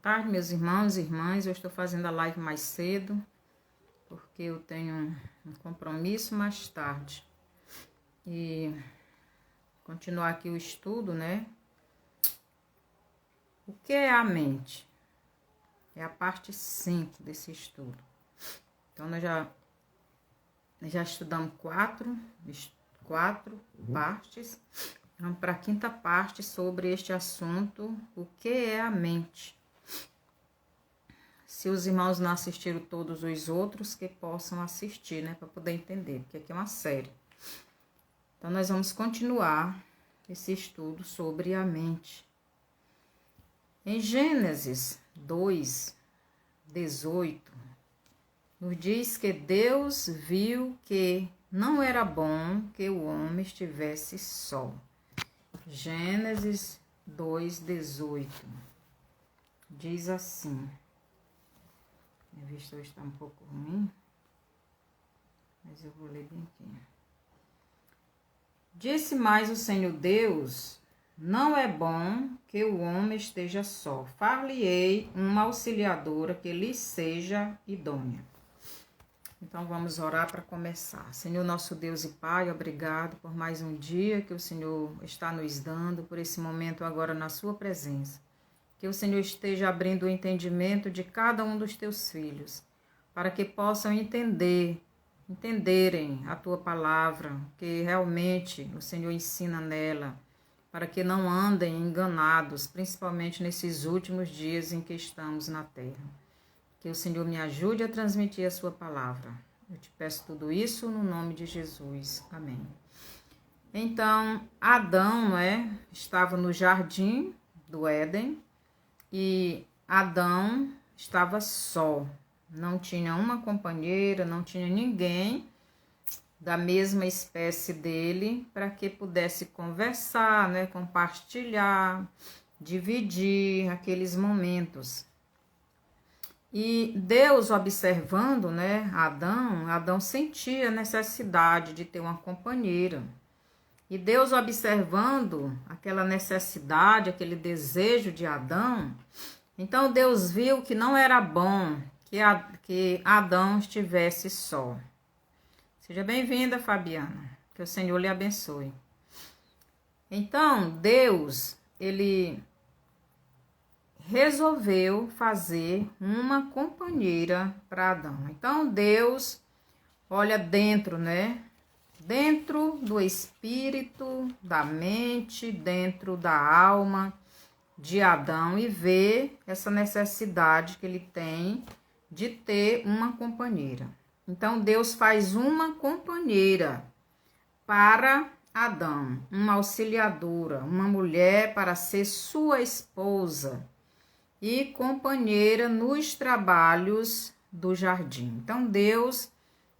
tarde, meus irmãos e irmãs. Eu estou fazendo a live mais cedo, porque eu tenho um compromisso mais tarde. E continuar aqui o estudo, né? O que é a mente? É a parte 5 desse estudo. Então, nós já estudamos quatro partes. Vamos para a quinta parte sobre este assunto, o que é a mente. Se os irmãos não assistiram todos os outros, que possam assistir, né, para poder entender, porque aqui é uma série. Então, nós vamos continuar esse estudo sobre a mente. Em Gênesis 2:18, nos diz que Deus viu que não era bom que o homem estivesse só. Gênesis 2:18 diz assim. Minha vista hoje está um pouco ruim, mas eu vou ler bem aqui. Disse mais o Senhor Deus: não é bom que o homem esteja só. Far-lhe-ei uma auxiliadora que lhe seja idônea. Então vamos orar para começar. Senhor nosso Deus e Pai, obrigado por mais um dia que o Senhor está nos dando, por esse momento agora na sua presença. Que o Senhor esteja abrindo o entendimento de cada um dos teus filhos, para que possam entenderem a tua palavra, que realmente o Senhor ensina nela, para que não andem enganados, principalmente nesses últimos dias em que estamos na terra. Que o Senhor me ajude a transmitir a sua palavra. Eu te peço tudo isso no nome de Jesus. Amém. Então, Adão, estava no jardim do Éden e Adão estava só. Não tinha uma companheira, não tinha ninguém da mesma espécie dele para que pudesse conversar, compartilhar, dividir aqueles momentos. E Deus observando, Adão sentia a necessidade de ter uma companheira. E Deus observando aquela necessidade, aquele desejo de Adão, então Deus viu que não era bom que Adão estivesse só. Seja bem-vinda, Fabiana, que o Senhor lhe abençoe. Então, Deus, ele resolveu fazer uma companheira para Adão. Então, Deus olha dentro, dentro do espírito, da mente, dentro da alma de Adão e vê essa necessidade que ele tem de ter uma companheira. Então, Deus faz uma companheira para Adão, uma auxiliadora, uma mulher para ser sua esposa e companheira nos trabalhos do jardim. Então, Deus,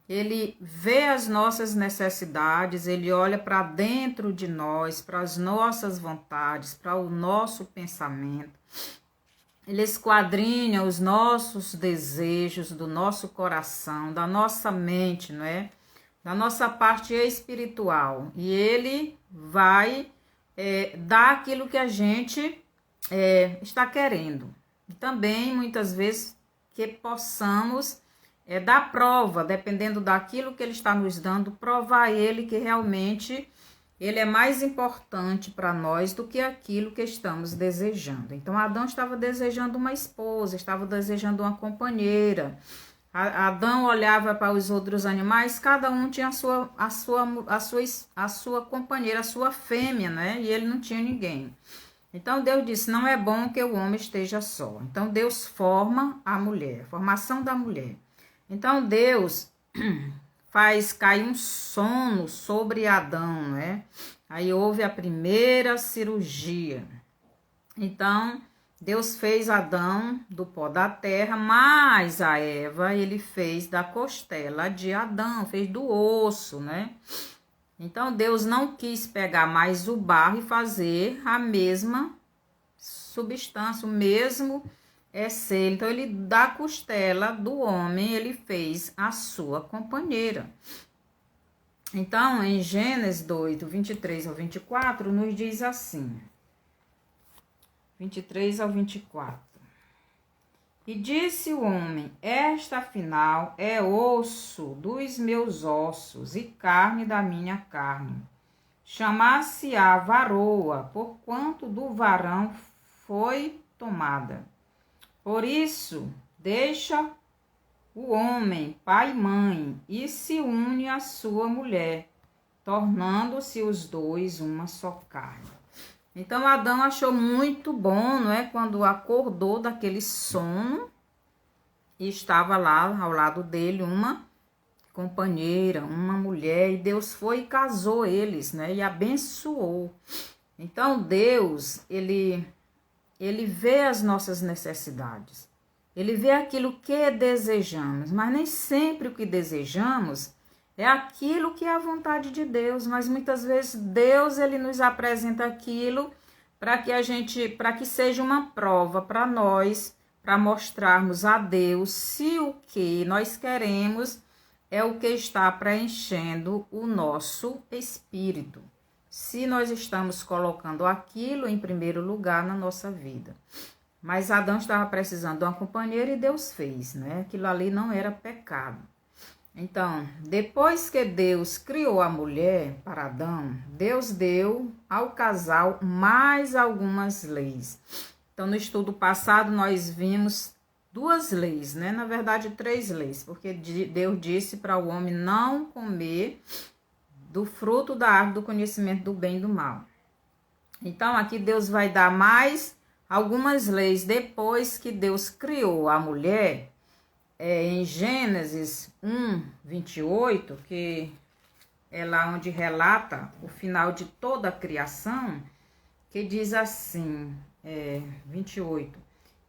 ele vê as nossas necessidades, ele olha para dentro de nós, para as nossas vontades, para o nosso pensamento. Ele esquadrinha os nossos desejos do nosso coração, da nossa mente, da nossa parte espiritual. E ele vai dar aquilo que a gente está querendo. E também, muitas vezes, que possamos dar prova, dependendo daquilo que ele está nos dando, provar a ele que realmente ele é mais importante para nós do que aquilo que estamos desejando. Então, Adão estava desejando uma esposa, estava desejando uma companheira. Adão olhava para os outros animais, cada um tinha a sua companheira, a sua fêmea, E ele não tinha ninguém. Então, Deus disse, não é bom que o homem esteja só. Então, Deus forma a mulher, formação da mulher. Então, Deus faz cair um sono sobre Adão, Aí houve a primeira cirurgia. Então, Deus fez Adão do pó da terra, mas a Eva, ele fez da costela de Adão, fez do osso, Então, Deus não quis pegar mais o barro e fazer a mesma substância, o mesmo ser. Então, ele da costela do homem, ele fez a sua companheira. Então, em Gênesis 2:23-24, nos diz assim, 23-24. E disse o homem: esta afinal é osso dos meus ossos e carne da minha carne. Chamar-se-á varoa, porquanto do varão foi tomada. Por isso, deixa o homem pai e mãe e se une à sua mulher, tornando-se os dois uma só carne. Então Adão achou muito bom, não é, quando acordou daquele sono e estava lá ao lado dele uma companheira, uma mulher, e Deus foi e casou eles, né, e abençoou. Então Deus, ele vê as nossas necessidades, ele vê aquilo que desejamos, mas nem sempre o que desejamos é aquilo que é a vontade de Deus, mas muitas vezes Deus, ele nos apresenta aquilo para que seja uma prova para nós, para mostrarmos a Deus se o que nós queremos é o que está preenchendo o nosso espírito. Se nós estamos colocando aquilo em primeiro lugar na nossa vida. Mas Adão estava precisando de uma companheira e Deus fez, né? Aquilo ali não era pecado. Então, depois que Deus criou a mulher para Adão, Deus deu ao casal mais algumas leis. Então, no estudo passado, nós vimos 2 leis, né? Na verdade, 3 leis, porque Deus disse para o homem não comer do fruto da árvore do conhecimento do bem e do mal. Então, aqui Deus vai dar mais algumas leis depois que Deus criou a mulher. Em Gênesis 1, 28, que é lá onde relata o final de toda a criação, que diz assim, 28.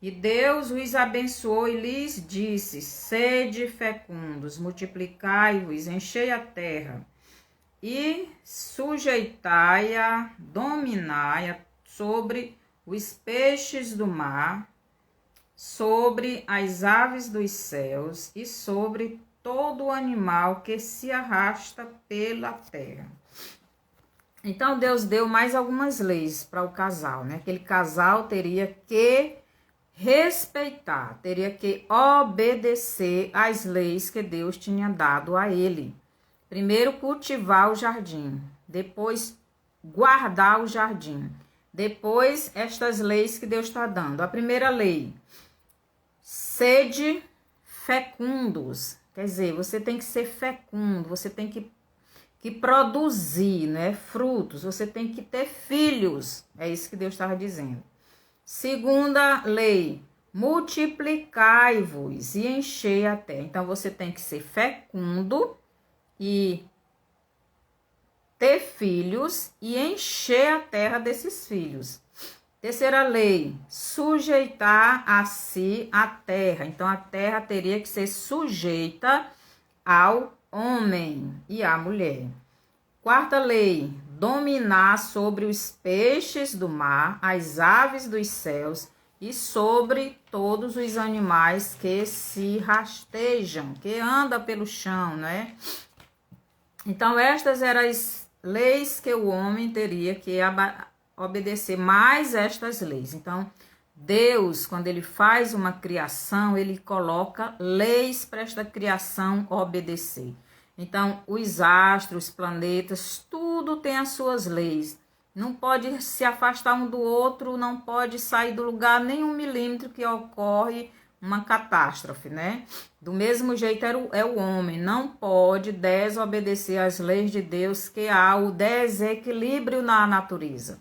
E Deus os abençoou e lhes disse: sede fecundos, multiplicai-vos, enchei a terra, e sujeitai-a, dominai-a sobre os peixes do mar, sobre as aves dos céus e sobre todo o animal que se arrasta pela terra. Então Deus deu mais algumas leis para o casal, né? Aquele casal teria que respeitar, teria que obedecer às leis que Deus tinha dado a ele. Primeiro, cultivar o jardim, depois guardar o jardim, depois estas leis que Deus está dando. A primeira lei: sede fecundos, quer dizer, você tem que ser fecundo, você tem que produzir, né, frutos, você tem que ter filhos, é isso que Deus estava dizendo. Segunda lei: multiplicai-vos e enchei a terra. Então, você tem que ser fecundo e ter filhos e encher a terra desses filhos. Terceira lei: sujeitar a si a terra. Então, a terra teria que ser sujeita ao homem e à mulher. Quarta lei: dominar sobre os peixes do mar, as aves dos céus e sobre todos os animais que se rastejam, que andam pelo chão, né? Então, estas eram as leis que o homem teria que obedecer, mais estas leis. Então, Deus, quando ele faz uma criação, ele coloca leis para esta criação obedecer. Então, os astros, os planetas, tudo tem as suas leis. Não pode se afastar um do outro, não pode sair do lugar nem 1 milímetro que ocorre uma catástrofe, né? Do mesmo jeito é o homem, não pode desobedecer às leis de Deus, que há o desequilíbrio na natureza.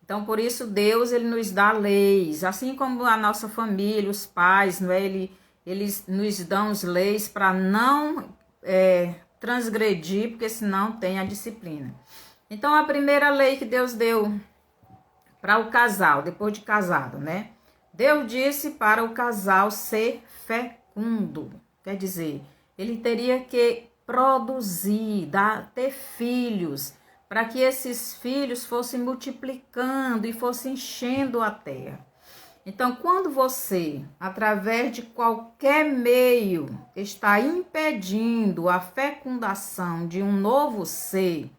Então, por isso, Deus, ele nos dá leis, assim como a nossa família, os pais, não é? Eles nos dão as leis para não transgredir, porque senão tem a disciplina. Então, a primeira lei que Deus deu para o casal, depois de casado, né? Deus disse para o casal ser fecundo, quer dizer, ele teria que produzir, ter filhos, para que esses filhos fossem multiplicando e fossem enchendo a terra. Então, quando você, através de qualquer meio, está impedindo a fecundação de um novo ser,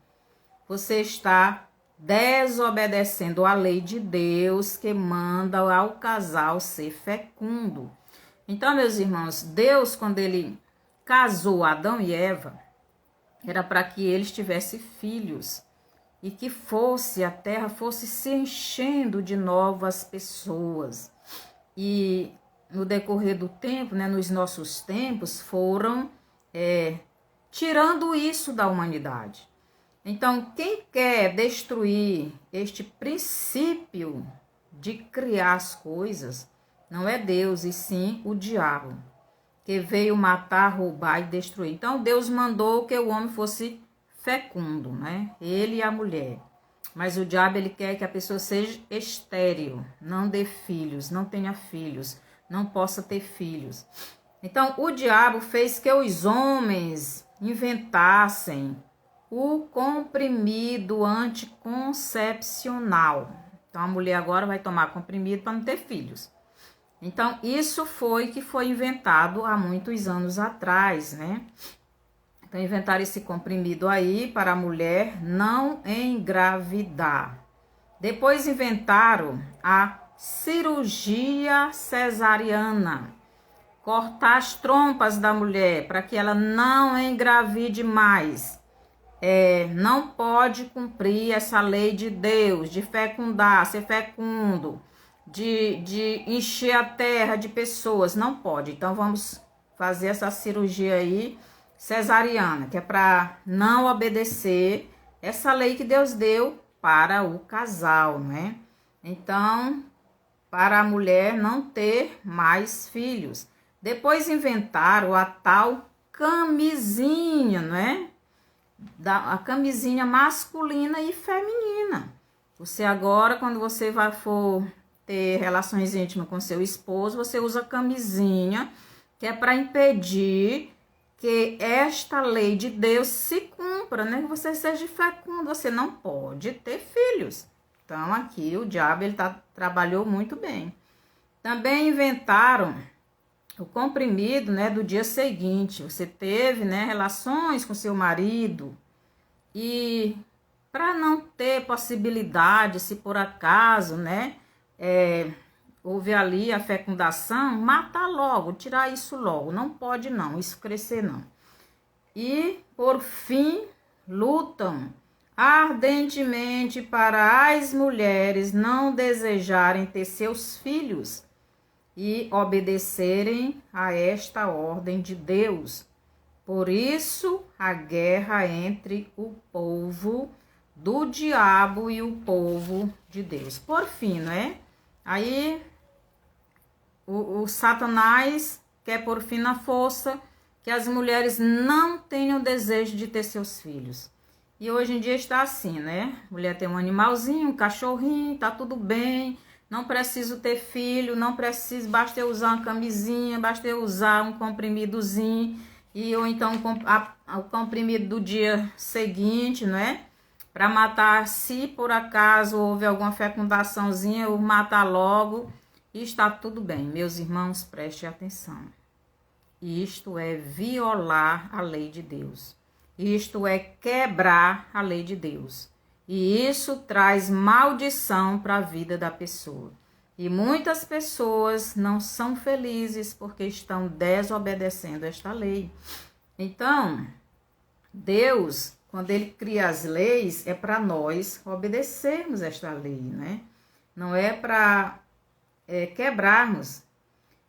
você está desobedecendo a lei de Deus, que manda ao casal ser fecundo. Então, meus irmãos, Deus, quando ele casou Adão e Eva, era para que eles tivessem filhos e que a terra fosse se enchendo de novas pessoas. E no decorrer do tempo, né, nos nossos tempos, foram tirando isso da humanidade. Então, quem quer destruir este princípio de criar as coisas, não é Deus, e sim o diabo, que veio matar, roubar e destruir. Então, Deus mandou que o homem fosse fecundo, né? Ele e a mulher. Mas o diabo, ele quer que a pessoa seja estéril, não dê filhos, não tenha filhos, não possa ter filhos. Então, o diabo fez que os homens inventassem o comprimido anticoncepcional. Então, a mulher agora vai tomar comprimido para não ter filhos. Então, isso foi inventado há muitos anos atrás, né? Então, inventaram esse comprimido aí para a mulher não engravidar. Depois inventaram a cirurgia cesariana. Cortar as trompas da mulher para que ela não engravide mais. Não pode cumprir essa lei de Deus, de fecundar, ser fecundo, de encher a terra de pessoas, não pode. Então vamos fazer essa cirurgia aí cesariana, que é para não obedecer essa lei que Deus deu para o casal, né? Então, para a mulher não ter mais filhos. Depois inventaram a tal camisinha, né? A camisinha masculina e feminina. Você agora, quando você for ter relações íntimas com seu esposo, você usa camisinha, que é para impedir que esta lei de Deus se cumpra, né? Que você seja fecundo, você não pode ter filhos. Então, aqui o diabo ele trabalhou muito bem. Também inventaram o comprimido, né, do dia seguinte. Você teve, né, relações com seu marido e para não ter possibilidade, se por acaso, né, houve ali a fecundação, matar logo, tirar isso logo. Não pode não, isso crescer não. E, por fim, lutam ardentemente para as mulheres não desejarem ter seus filhos e obedecerem a esta ordem de Deus. Por isso, a guerra entre o povo do diabo e o povo de Deus. Por fim, não é? Aí, o Satanás quer por fim na força que as mulheres não tenham desejo de ter seus filhos. E hoje em dia está assim, né? Mulher tem um animalzinho, um cachorrinho, tá tudo bem. Não preciso ter filho, não preciso, basta eu usar uma camisinha, basta eu usar um comprimidozinho, ou então o comprimido do dia seguinte, não é? Para matar, se por acaso houve alguma fecundaçãozinha, eu matar logo e está tudo bem. Meus irmãos, prestem atenção. Isto é violar a lei de Deus. Isto é quebrar a lei de Deus. E isso traz maldição para a vida da pessoa. E muitas pessoas não são felizes porque estão desobedecendo esta lei. Então, Deus, quando ele cria as leis, é para nós obedecermos esta lei, né? Não é para quebrarmos.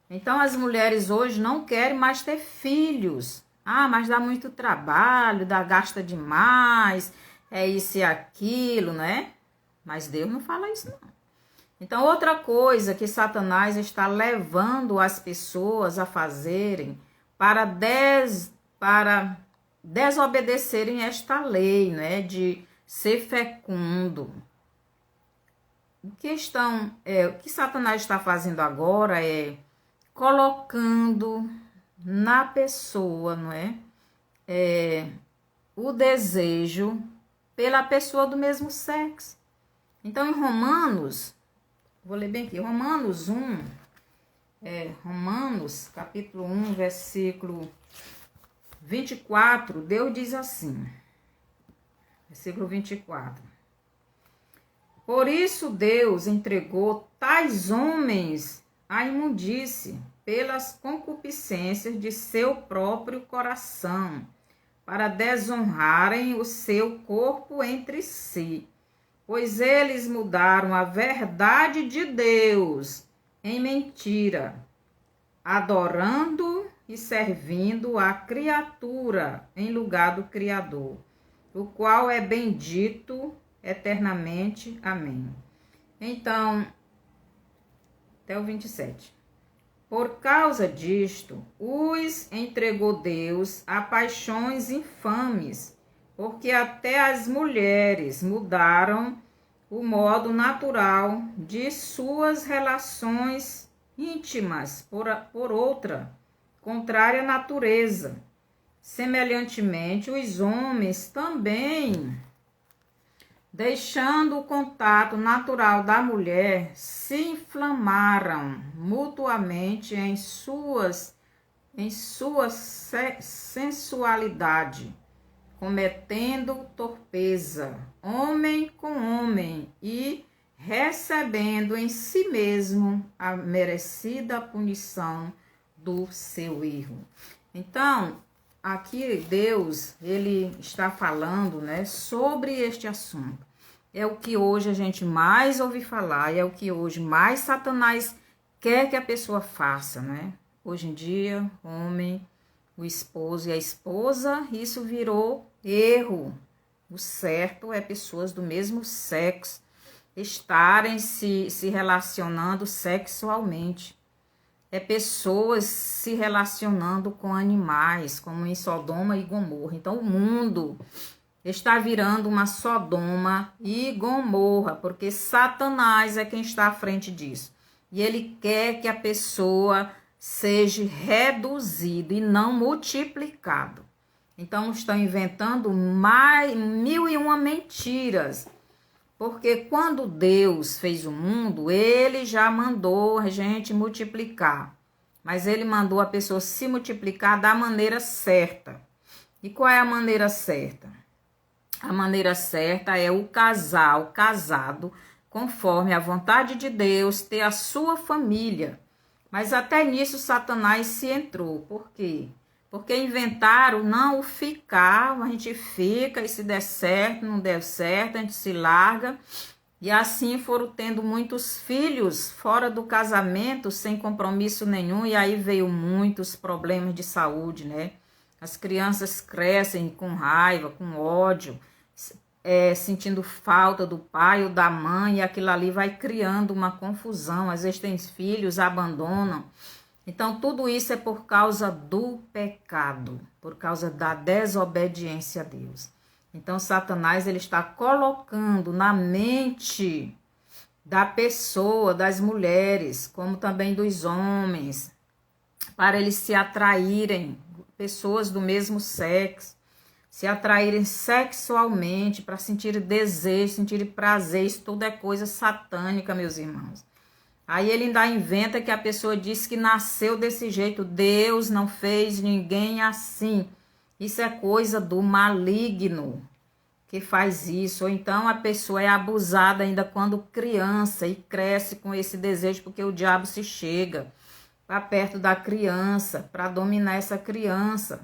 Então, as mulheres hoje não querem mais ter filhos. Ah, mas dá muito trabalho, gasta demais, é isso e aquilo, né? Mas Deus não fala isso, não. Então, outra coisa que Satanás está levando as pessoas a fazerem para desobedecerem esta lei, né? De ser fecundo. O que Satanás está fazendo agora é colocando na pessoa, não é? O desejo pela pessoa do mesmo sexo. Então, em Romanos, vou ler bem aqui, Romanos 1, Romanos, capítulo 1, versículo 24, Deus diz assim, versículo 24. Por isso Deus entregou tais homens à imundície, pelas concupiscências de seu próprio coração, para desonrarem o seu corpo entre si, pois eles mudaram a verdade de Deus em mentira, adorando e servindo a criatura em lugar do Criador, o qual é bendito eternamente. Amém. Então, até o 27. Por causa disto, os entregou Deus a paixões infames, porque até as mulheres mudaram o modo natural de suas relações íntimas por outra, contrária à natureza. Semelhantemente, os homens também, deixando o contato natural da mulher, se inflamaram mutuamente em sua sensualidade, cometendo torpeza, homem com homem, e recebendo em si mesmo a merecida punição do seu erro. Então, aqui Deus, ele está falando, né, sobre este assunto. É o que hoje a gente mais ouve falar, é o que hoje mais Satanás quer que a pessoa faça, né? Hoje em dia, homem, o esposo e a esposa, isso virou erro. O certo é pessoas do mesmo sexo estarem se relacionando sexualmente. É pessoas se relacionando com animais, como em Sodoma e Gomorra. Então, o mundo está virando uma Sodoma e Gomorra, porque Satanás é quem está à frente disso. E ele quer que a pessoa seja reduzida e não multiplicado. Então, estão inventando mais 1001 mentiras. Porque quando Deus fez o mundo, ele já mandou a gente multiplicar. Mas ele mandou a pessoa se multiplicar da maneira certa. E qual é a maneira certa? A maneira certa é o casal casado, conforme a vontade de Deus, ter a sua família. Mas até nisso Satanás se entrou. Por quê? Porque inventaram não o ficar, a gente fica e se der certo, não der certo, a gente se larga. E assim foram tendo muitos filhos fora do casamento, sem compromisso nenhum, e aí veio muitos problemas de saúde, né? As crianças crescem com raiva, com ódio, sentindo falta do pai ou da mãe, e aquilo ali vai criando uma confusão. Às vezes tem filhos, abandonam. Então, tudo isso é por causa do pecado, por causa da desobediência a Deus. Então, Satanás, ele está colocando na mente da pessoa, das mulheres, como também dos homens, para eles se atraírem, pessoas do mesmo sexo, se atraírem sexualmente, para sentir desejo, sentir prazer. Isso tudo é coisa satânica, meus irmãos. Aí ele ainda inventa que a pessoa diz que nasceu desse jeito. Deus não fez ninguém assim. Isso é coisa do maligno que faz isso. Ou então a pessoa é abusada ainda quando criança e cresce com esse desejo, porque o diabo se chega para perto da criança, para dominar essa criança.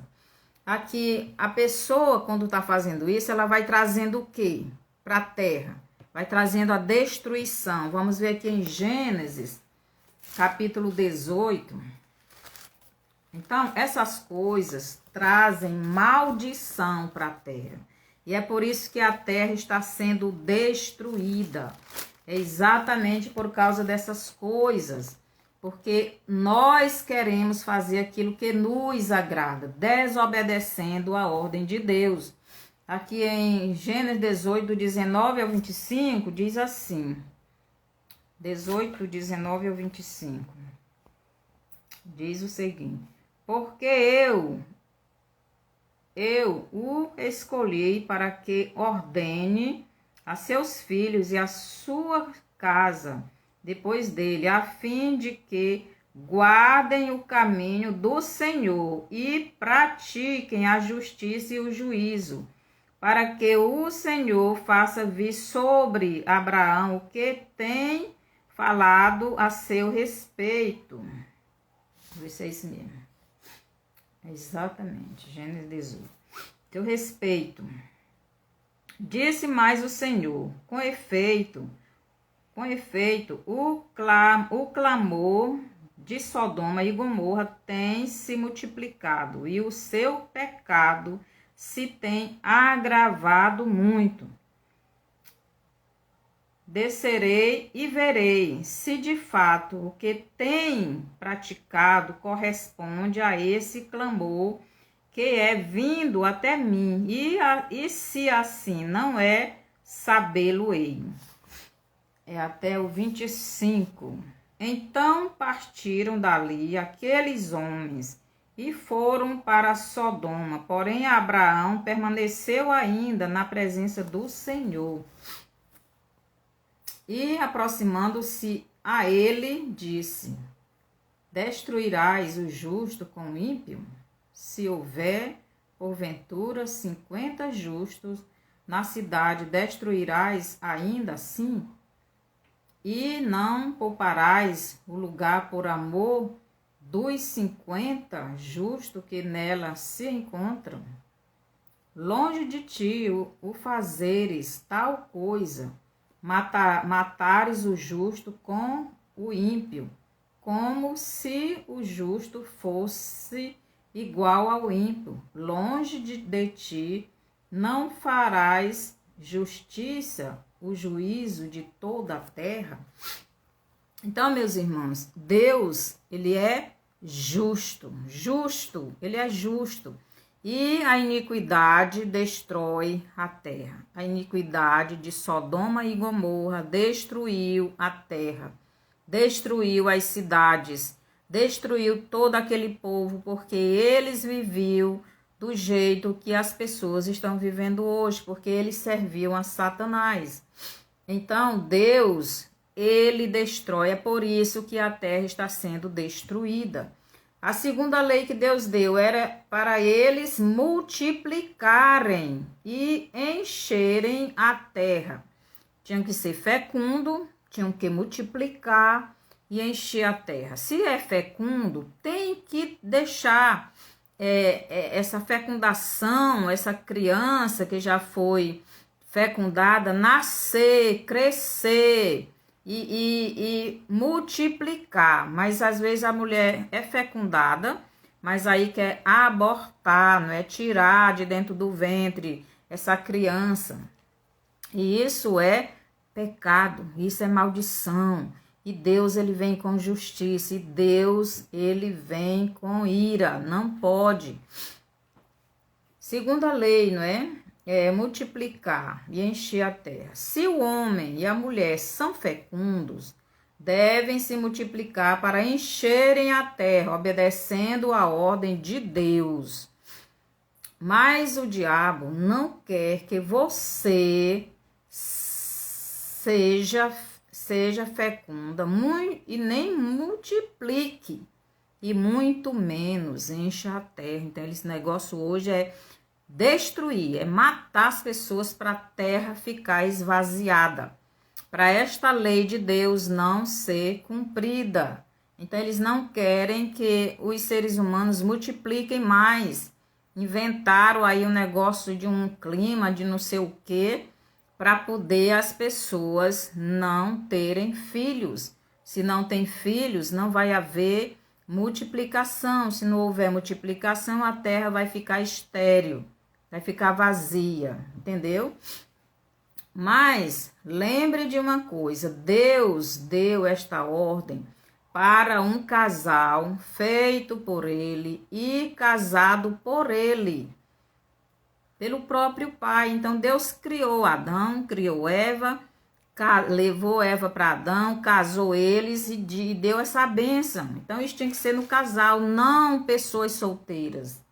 Aqui, a pessoa, quando está fazendo isso, ela vai trazendo o quê? Para a terra. Vai trazendo a destruição. Vamos ver aqui em Gênesis, capítulo 18. Então, essas coisas trazem maldição para a terra. E é por isso que a terra está sendo destruída. É exatamente por causa dessas coisas. Porque nós queremos fazer aquilo que nos agrada, desobedecendo a ordem de Deus. Aqui em Gênesis 18, do 19 ao 25, diz assim. 18, do 19 ao 25. Diz o seguinte. Porque eu o escolhi para que ordene a seus filhos e a sua casa depois dele, a fim de que guardem o caminho do Senhor e pratiquem a justiça e o juízo, para que o Senhor faça vir sobre Abraão o que tem falado a seu respeito. Vê se é isso mesmo. Exatamente, Gênesis 18. Teu respeito. Disse mais o Senhor, com efeito, o clamor de Sodoma e Gomorra tem se multiplicado e o seu pecado se tem agravado muito. Descerei e verei se de fato o que tem praticado corresponde a esse clamor que é vindo até mim, e se assim não é, sabê-lo-ei. É até o 25. Então partiram dali aqueles homens e foram para Sodoma, porém Abraão permaneceu ainda na presença do Senhor. E aproximando-se a ele, disse: Destruirás o justo com o ímpio? Se houver, porventura, 50 justos na cidade, destruirás ainda assim? E não pouparás o lugar por amor dos 50 justos que nela se encontram? Longe de ti o fazeres tal coisa, matares o justo com o ímpio, como se o justo fosse igual ao ímpio. Longe de ti não farás justiça, o juízo de toda a terra. Então, meus irmãos, Deus, ele é justo, ele é justo. E a iniquidade destrói a terra. A iniquidade de Sodoma e Gomorra destruiu a terra, destruiu as cidades, destruiu todo aquele povo, porque eles viviam do jeito que as pessoas estão vivendo hoje, porque eles serviam a Satanás. Então, Deus, ele destrói, é por isso que a terra está sendo destruída. A segunda lei que Deus deu era para eles multiplicarem e encherem a terra. Tinham que ser fecundo, tinham que multiplicar e encher a terra. Se é fecundo, tem que deixar essa fecundação, essa criança que já foi fecundada, nascer, crescer e multiplicar. Mas às vezes a mulher é fecundada, mas aí quer abortar, não é? Tirar de dentro do ventre essa criança. E isso é pecado, isso é maldição. E Deus, ele vem com justiça, e Deus, ele vem com ira, não pode. Segunda lei, não é? É multiplicar e encher a terra. Se o homem e a mulher são fecundos, devem se multiplicar para encherem a terra, obedecendo a ordem de Deus. Mas o diabo não quer que você seja fecunda e nem multiplique, e muito menos encha a terra. Então, esse negócio hoje é destruir, é matar as pessoas para a terra ficar esvaziada, para esta lei de Deus não ser cumprida. Então, eles não querem que os seres humanos multipliquem mais. Inventaram aí um negócio de um clima, de não sei o quê, para poder as pessoas não terem filhos. Se não tem filhos, não vai haver multiplicação. Se não houver multiplicação, a terra vai ficar estéril, vai ficar vazia, entendeu? Mas lembre de uma coisa, Deus deu esta ordem para um casal feito por ele e casado por ele, pelo próprio Pai. Então Deus criou Adão, criou Eva, levou Eva para Adão, casou eles e deu essa bênção. Então isso tinha que ser no casal, não pessoas solteiras.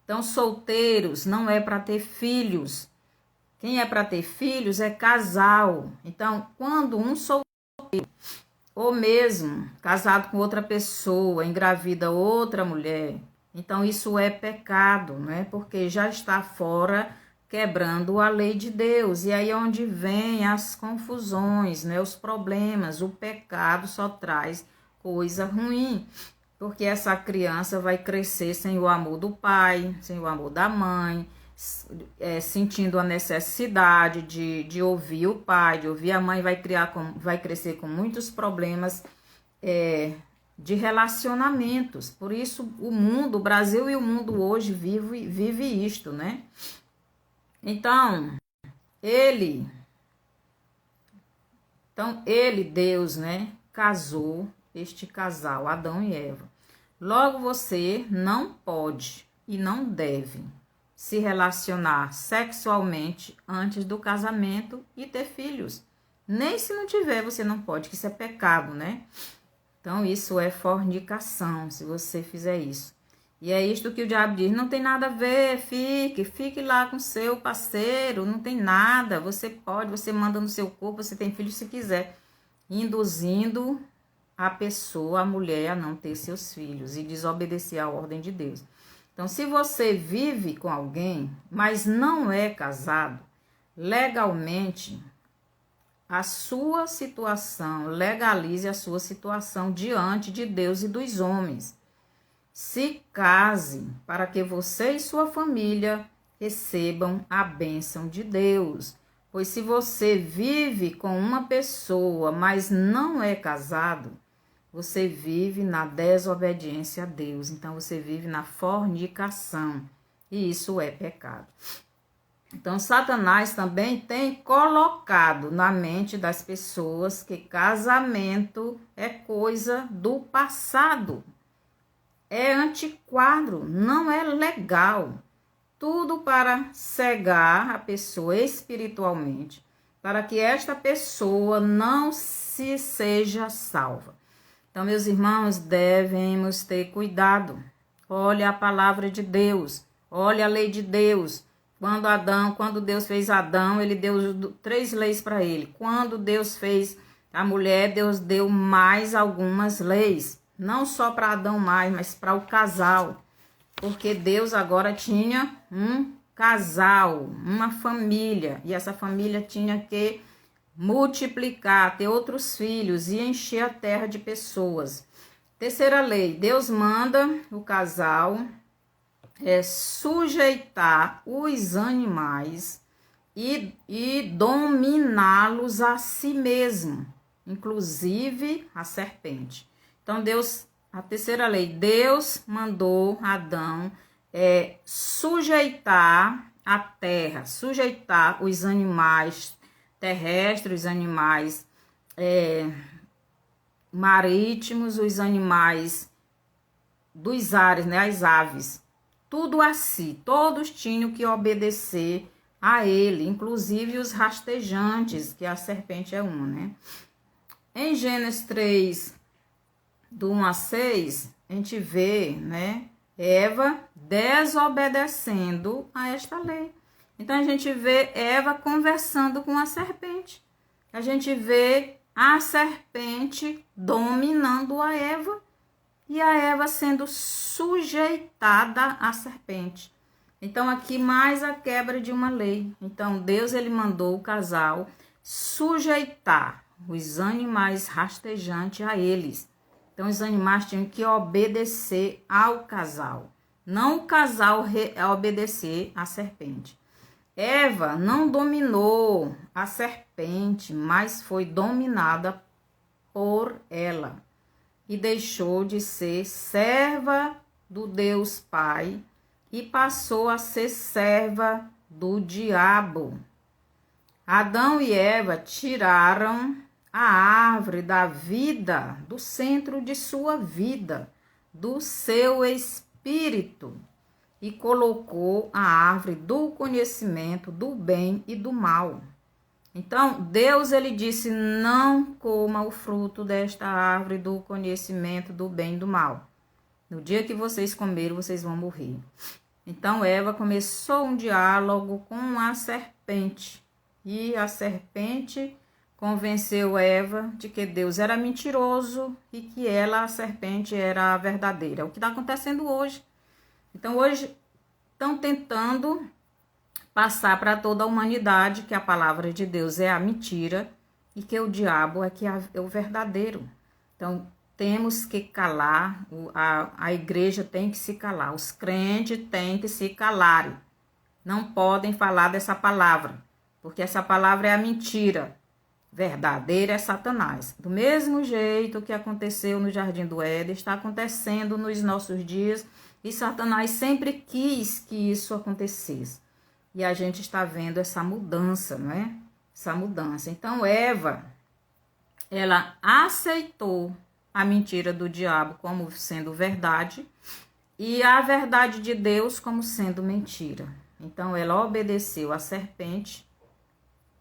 Então solteiros não é para ter filhos. Quem é para ter filhos é casal. Então quando um solteiro ou mesmo casado com outra pessoa engravida outra mulher, então isso é pecado, né? Porque já está fora, quebrando a lei de Deus. E aí é onde vem as confusões, né? Os problemas. O pecado só traz coisa ruim. porque essa criança vai crescer sem o amor do pai, sem o amor da mãe, sentindo a necessidade de ouvir o pai, de ouvir a mãe, vai crescer com muitos problemas de relacionamentos. Por isso o Brasil e o mundo hoje vive isto, né? Então, Deus, né, casou este casal, Adão e Eva. Logo, você não pode e não deve se relacionar sexualmente antes do casamento e ter filhos. Nem se não tiver, você não pode, que isso é pecado, né? Então, isso é fornicação, se você fizer isso. E é isto que o diabo diz, não tem nada a ver, fique lá com seu parceiro, não tem nada, você manda no seu corpo, você tem filho se quiser, induzindo a pessoa, a mulher, a não ter seus filhos e desobedecer à ordem de Deus. Então, se você vive com alguém, mas não é casado, legalmente, a sua situação, legalize a sua situação diante de Deus e dos homens. Se case para que você e sua família recebam a bênção de Deus. Pois se você vive com uma pessoa, mas não é casado, você vive na desobediência a Deus. Então, você vive na fornicação. E isso é pecado. Então, Satanás também tem colocado na mente das pessoas que casamento é coisa do passado. É antiquado, não é legal. Tudo para cegar a pessoa espiritualmente, para que esta pessoa não se seja salva. Então, meus irmãos, devemos ter cuidado. Olha a palavra de Deus, olha a lei de Deus. Quando Deus fez Adão, ele deu 3 leis para ele. Quando Deus fez a mulher, Deus deu mais algumas leis. Não só para Adão mais, mas para o casal. Porque Deus agora tinha um casal, uma família. E essa família tinha que multiplicar, ter outros filhos e encher a terra de pessoas. Terceira lei, Deus manda o casal sujeitar os animais e dominá-los a si mesmo, inclusive a serpente. Então, a terceira lei, Deus mandou Adão sujeitar a terra, sujeitar os animais terrestres, os animais marítimos, os animais dos ares, né, as aves. Tudo a si, todos tinham que obedecer a ele, inclusive os rastejantes, que a serpente é uma, né? Em Gênesis 3, do 1 a 6, a gente vê, né, Eva desobedecendo a esta lei. Então, a gente vê Eva conversando com a serpente. A gente vê a serpente dominando a Eva e a Eva sendo sujeitada à serpente. Então, aqui mais a quebra de uma lei. Então, Deus ele mandou o casal sujeitar os animais rastejantes a eles. Então, os animais tinham que obedecer ao casal. Não o casal obedecer à serpente. Eva não dominou a serpente, mas foi dominada por ela. E deixou de ser serva do Deus Pai e passou a ser serva do diabo. Adão e Eva tiraram a árvore da vida do centro de sua vida, do seu espírito, e colocou a árvore do conhecimento do bem e do mal. Então, Deus ele disse, não coma o fruto desta árvore do conhecimento do bem e do mal. No dia que vocês comerem, vocês vão morrer. Então, Eva começou um diálogo com a serpente. E a serpente convenceu Eva de que Deus era mentiroso e que ela, a serpente, era a verdadeira. É o que está acontecendo hoje. Então, hoje estão tentando passar para toda a humanidade que a palavra de Deus é a mentira e que o diabo é o verdadeiro. Então, temos que calar, a igreja tem que se calar, os crentes têm que se calarem. Não podem falar dessa palavra, porque essa palavra é a mentira. Verdadeira é Satanás. Do mesmo jeito que aconteceu no Jardim do Éden, está acontecendo nos nossos dias, e Satanás sempre quis que isso acontecesse. E a gente está vendo essa mudança, não é? Essa mudança. Então, Eva, ela aceitou a mentira do diabo como sendo verdade e a verdade de Deus como sendo mentira. Então, ela obedeceu à serpente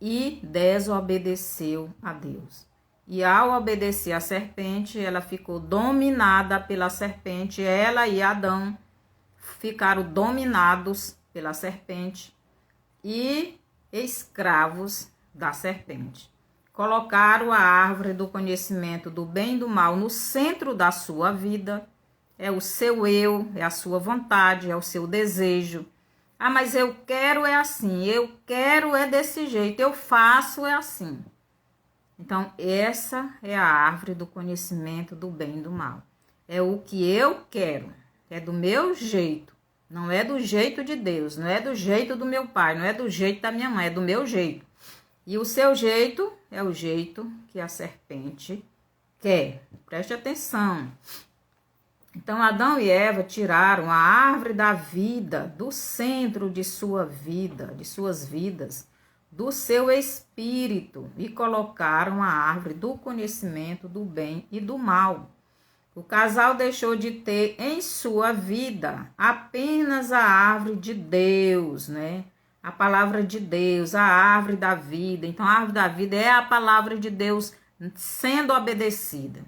e desobedeceu a Deus. E ao obedecer à serpente, ela ficou dominada pela serpente. Ela e Adão ficaram dominados pela serpente e escravos da serpente. Colocaram a árvore do conhecimento do bem e do mal no centro da sua vida. É o seu eu, é a sua vontade, é o seu desejo. Ah, mas eu quero é assim, eu quero é desse jeito, eu faço é assim. Então, essa é a árvore do conhecimento do bem e do mal. É o que eu quero, é do meu jeito. Não é do jeito de Deus, não é do jeito do meu pai, não é do jeito da minha mãe, é do meu jeito. E o seu jeito é o jeito que a serpente quer. Preste atenção. Então, Adão e Eva tiraram a árvore da vida do centro de sua vida, de suas vidas, do seu espírito e colocaram a árvore do conhecimento do bem e do mal. O casal deixou de ter em sua vida apenas a árvore de Deus, né? A palavra de Deus, a árvore da vida. Então, a árvore da vida é a palavra de Deus sendo obedecida.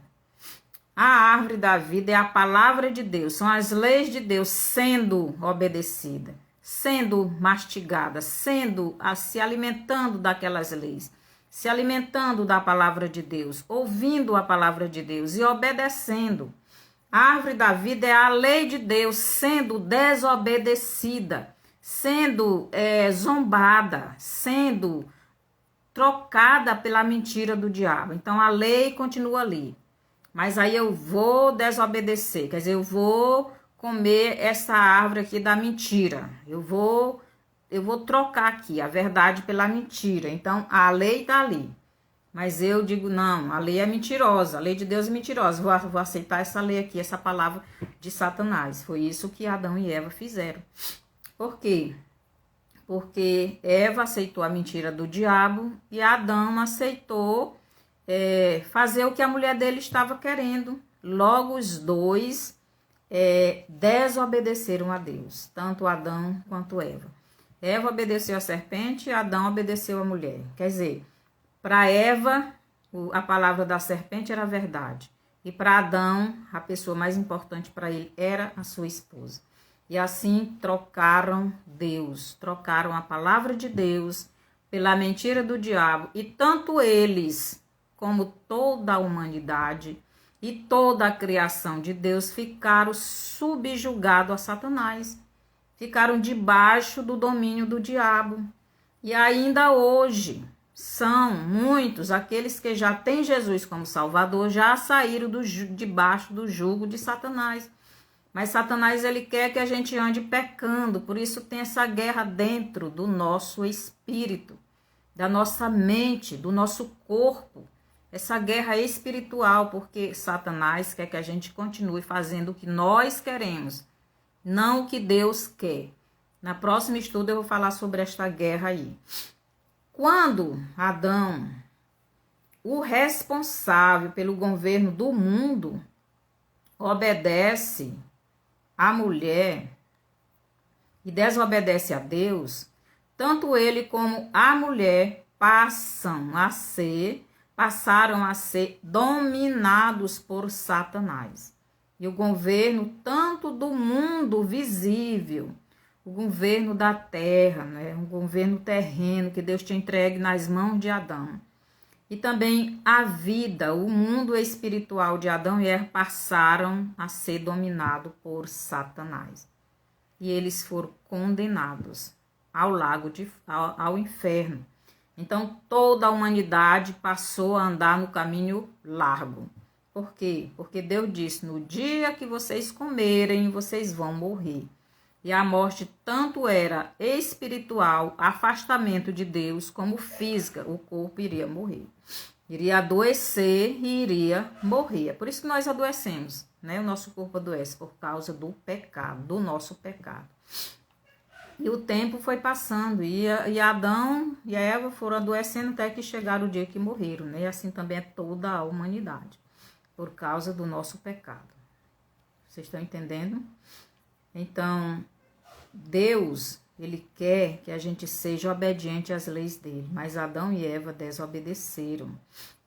A árvore da vida é a palavra de Deus, são as leis de Deus sendo obedecida, sendo mastigada, se alimentando daquelas leis, se alimentando da palavra de Deus, ouvindo a palavra de Deus e obedecendo. A árvore da vida é a lei de Deus sendo desobedecida, sendo zombada, sendo trocada pela mentira do diabo. Então a lei continua ali. Mas aí eu vou desobedecer, quer dizer, eu vou comer essa árvore aqui da mentira. Eu vou trocar aqui a verdade pela mentira. Então, a lei está ali. Mas eu digo, não, a lei é mentirosa, a lei de Deus é mentirosa. Vou aceitar essa lei aqui, essa palavra de Satanás. Foi isso que Adão e Eva fizeram. Por quê? Porque Eva aceitou a mentira do diabo e Adão aceitou fazer o que a mulher dele estava querendo. Logo os dois desobedeceram a Deus, tanto Adão quanto Eva. Eva obedeceu a serpente e Adão obedeceu a mulher. Quer dizer, para Eva, a palavra da serpente era a verdade. E para Adão, a pessoa mais importante para ele era a sua esposa. E assim trocaram Deus, trocaram a palavra de Deus pela mentira do diabo. E tanto eles como toda a humanidade e toda a criação de Deus ficaram subjugados a Satanás, ficaram debaixo do domínio do diabo. E ainda hoje são muitos aqueles que já têm Jesus como Salvador, já saíram debaixo do jugo de Satanás. Mas Satanás, ele quer que a gente ande pecando, por isso tem essa guerra dentro do nosso espírito, da nossa mente, do nosso corpo. Essa guerra espiritual, porque Satanás quer que a gente continue fazendo o que nós queremos, não o que Deus quer. Na próxima estudo eu vou falar sobre esta guerra aí. Quando Adão, o responsável pelo governo do mundo, obedece à mulher e desobedece a Deus, tanto ele como a mulher passaram a ser dominados por Satanás. E o governo tanto do mundo visível, o governo da terra, né? Um governo terreno que Deus tinha entregue nas mãos de Adão. E também a vida, o mundo espiritual de Adão e Eva passaram a ser dominado por Satanás. E eles foram condenados ao inferno. Então, toda a humanidade passou a andar no caminho largo. Por quê? Porque Deus disse, no dia que vocês comerem, vocês vão morrer. E a morte tanto era espiritual, afastamento de Deus, como física, o corpo iria morrer. Iria adoecer e iria morrer. É por isso que nós adoecemos, né? O nosso corpo adoece por causa do pecado, do nosso pecado. E o tempo foi passando, e Adão e a Eva foram adoecendo até que chegaram o dia que morreram, né? E assim também é toda a humanidade, por causa do nosso pecado. Vocês estão entendendo? Então, Deus, Ele quer que a gente seja obediente às leis dele, mas Adão e Eva desobedeceram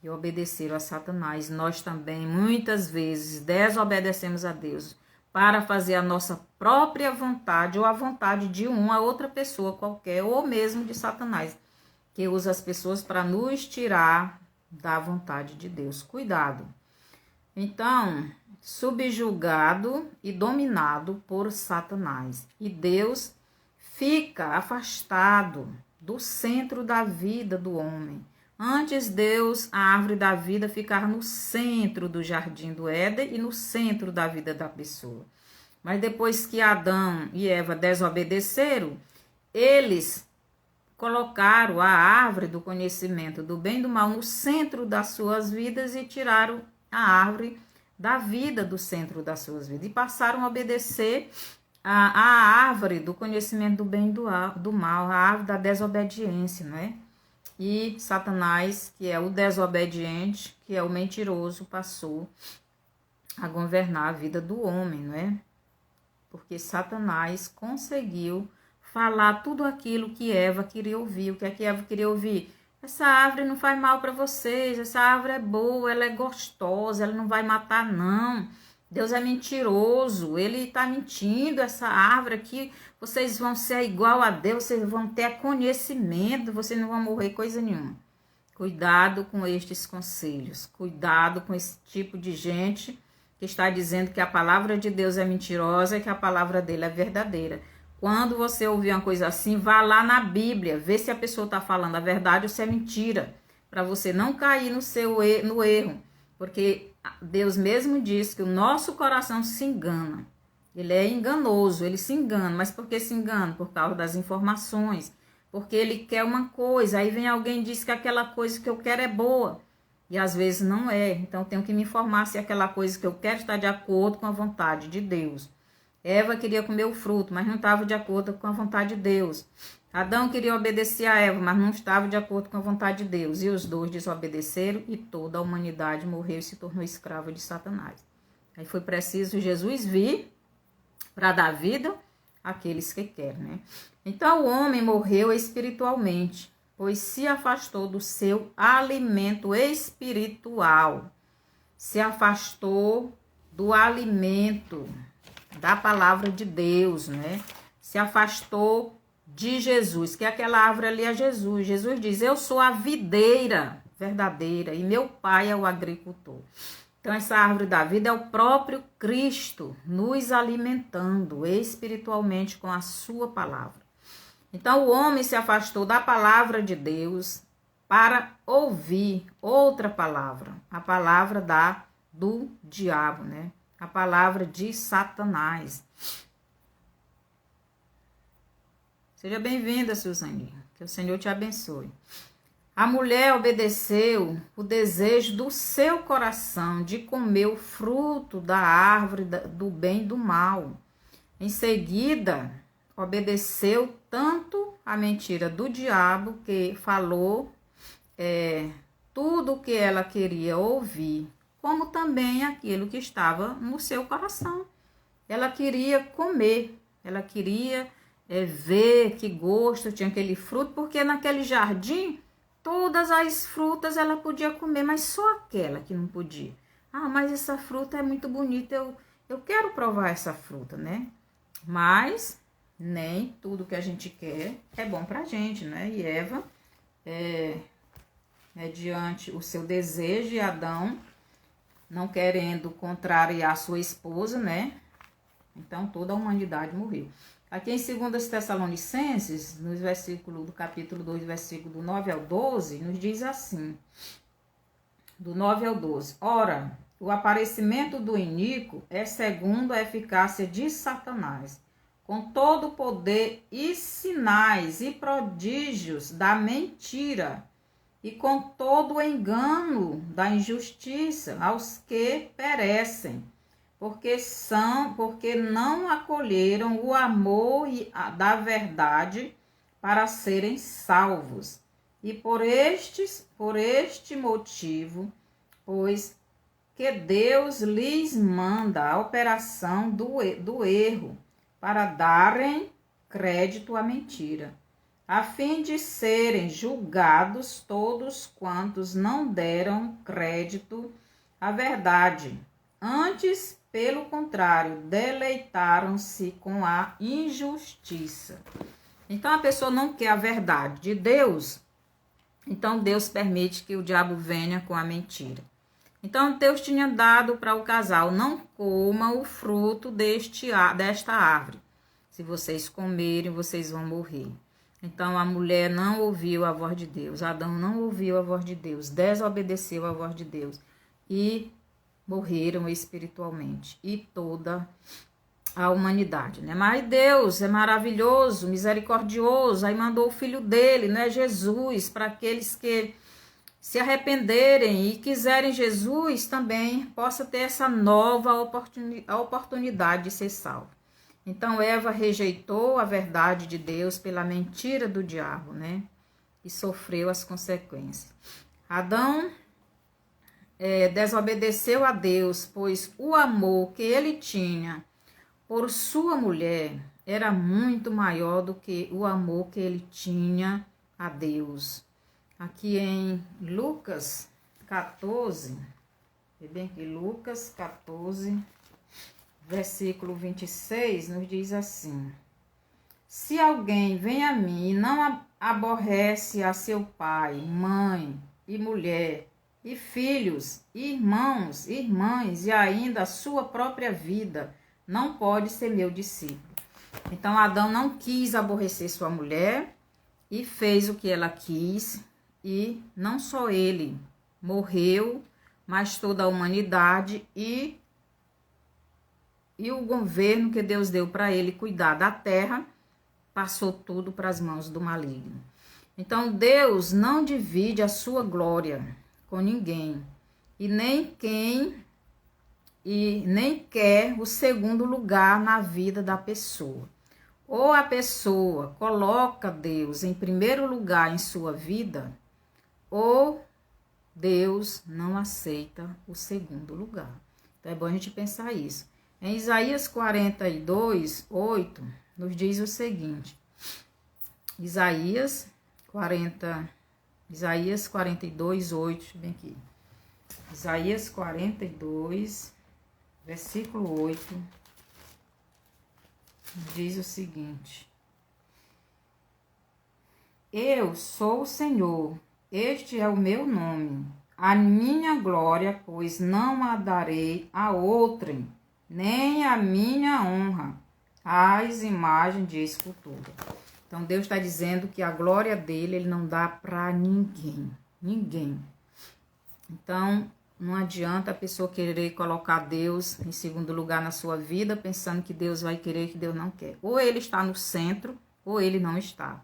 e obedeceram a Satanás. Nós também, muitas vezes, desobedecemos a Deus para fazer a nossa própria vontade ou a vontade de uma outra pessoa qualquer, ou mesmo de Satanás, que usa as pessoas para nos tirar da vontade de Deus. Cuidado. Então, subjugado e dominado por Satanás. E Deus fica afastado do centro da vida do homem. Antes Deus, a árvore da vida, ficar no centro do jardim do Éden e no centro da vida da pessoa. Mas depois que Adão e Eva desobedeceram, eles colocaram a árvore do conhecimento do bem e do mal no centro das suas vidas e tiraram a árvore da vida do centro das suas vidas. E passaram a obedecer a árvore do conhecimento do bem e do mal, a árvore da desobediência, não é? E Satanás, que é o desobediente, que é o mentiroso, passou a governar a vida do homem, não é? Porque Satanás conseguiu falar tudo aquilo que Eva queria ouvir. O que é que Eva queria ouvir? Essa árvore não faz mal para vocês, essa árvore é boa, ela é gostosa, ela não vai matar não. Deus é mentiroso, ele está mentindo, essa árvore aqui, vocês vão ser igual a Deus, vocês vão ter conhecimento, vocês não vão morrer coisa nenhuma. Cuidado com estes conselhos, cuidado com esse tipo de gente que está dizendo que a palavra de Deus é mentirosa e que a palavra dele é verdadeira. Quando você ouvir uma coisa assim, vá lá na Bíblia, vê se a pessoa está falando a verdade ou se é mentira, para você não cair no erro, porque Deus mesmo diz que o nosso coração se engana, ele é enganoso, ele se engana, mas por que se engana? Por causa das informações, porque ele quer uma coisa, aí vem alguém e diz que aquela coisa que eu quero é boa, e às vezes não é, então eu tenho que me informar se aquela coisa que eu quero está de acordo com a vontade de Deus. Eva queria comer o fruto, mas não estava de acordo com a vontade de Deus. Adão queria obedecer a Eva, mas não estava de acordo com a vontade de Deus. E os dois desobedeceram e toda a humanidade morreu e se tornou escrava de Satanás. Aí foi preciso Jesus vir para dar vida àqueles que querem, né? Então o homem morreu espiritualmente, pois se afastou do seu alimento espiritual. Se afastou do alimento da palavra de Deus, né? Se afastou de Jesus, que aquela árvore ali é Jesus. Jesus diz, eu sou a videira verdadeira e meu pai é o agricultor. Então essa árvore da vida é o próprio Cristo nos alimentando espiritualmente com a sua palavra. Então o homem se afastou da palavra de Deus para ouvir outra palavra, a palavra do diabo, né? A palavra de Satanás. Seja bem-vinda, Suzane. Que o Senhor te abençoe. A mulher obedeceu o desejo do seu coração de comer o fruto da árvore do bem e do mal. Em seguida, obedeceu tanto a mentira do diabo, que falou tudo o que ela queria ouvir, como também aquilo que estava no seu coração. Ela queria comer, ela queria ver que gosto tinha aquele fruto, porque naquele jardim, todas as frutas ela podia comer, mas só aquela que não podia. Ah, mas essa fruta é muito bonita, eu quero provar essa fruta, né? Mas nem tudo que a gente quer é bom pra gente, né? E Eva, mediante o seu desejo, e Adão, não querendo contrariar sua esposa, né? Então toda a humanidade morreu. Aqui em 2 Tessalonicenses, no versículo do capítulo 2, versículo do 9 ao 12, nos diz assim, do 9 ao 12. Ora, o aparecimento do iníquo é segundo a eficácia de Satanás, com todo o poder e sinais e prodígios da mentira, e com todo o engano da injustiça aos que perecem, porque não acolheram o amor da verdade para serem salvos. E por este motivo, pois que Deus lhes manda a operação do erro, para darem crédito à mentira, a fim de serem julgados todos quantos não deram crédito à verdade. Antes, pelo contrário, deleitaram-se com a injustiça. Então, a pessoa não quer a verdade de Deus, então Deus permite que o diabo venha com a mentira. Então, Deus tinha dado para o casal: não coma o fruto desta árvore. Se vocês comerem, vocês vão morrer. Então, a mulher não ouviu a voz de Deus. Adão não ouviu a voz de Deus, desobedeceu a voz de Deus e morreram espiritualmente. E toda a humanidade, né? Mas Deus é maravilhoso, misericordioso, aí mandou o filho dele, né, Jesus, para aqueles que se arrependerem e quiserem Jesus também possa ter essa nova oportunidade de ser salvo. Então Eva rejeitou a verdade de Deus pela mentira do diabo, né? E sofreu as consequências. Adão desobedeceu a Deus, pois o amor que ele tinha por sua mulher era muito maior do que o amor que ele tinha a Deus. Aqui em Lucas 14, bem que Lucas 14, versículo 26, nos diz assim: se alguém vem a mim e não aborrece a seu pai, mãe e mulher, e filhos, irmãos, irmãs, e ainda a sua própria vida, não pode ser meu discípulo. Então, Adão não quis aborrecer sua mulher e fez o que ela quis. E não só ele morreu, mas toda a humanidade e o governo que Deus deu para ele cuidar da terra, passou tudo para as mãos do maligno. Então Deus não divide a sua glória com ninguém, e nem quer o segundo lugar na vida da pessoa. Ou a pessoa coloca Deus em primeiro lugar em sua vida, ou Deus não aceita o segundo lugar. Então é bom a gente pensar isso. Em Isaías 42, 8, nos diz o seguinte. Isaías 42, 8, bem aqui. Isaías 42, versículo 8, diz o seguinte: eu sou o Senhor, este é o meu nome, a minha glória, pois não a darei a outrem, nem a minha honra às imagens de escultura. Então Deus está dizendo que a glória dele ele não dá para ninguém, ninguém. Então não adianta a pessoa querer colocar Deus em segundo lugar na sua vida, pensando que Deus vai querer, que Deus não quer. Ou ele está no centro, ou ele não está.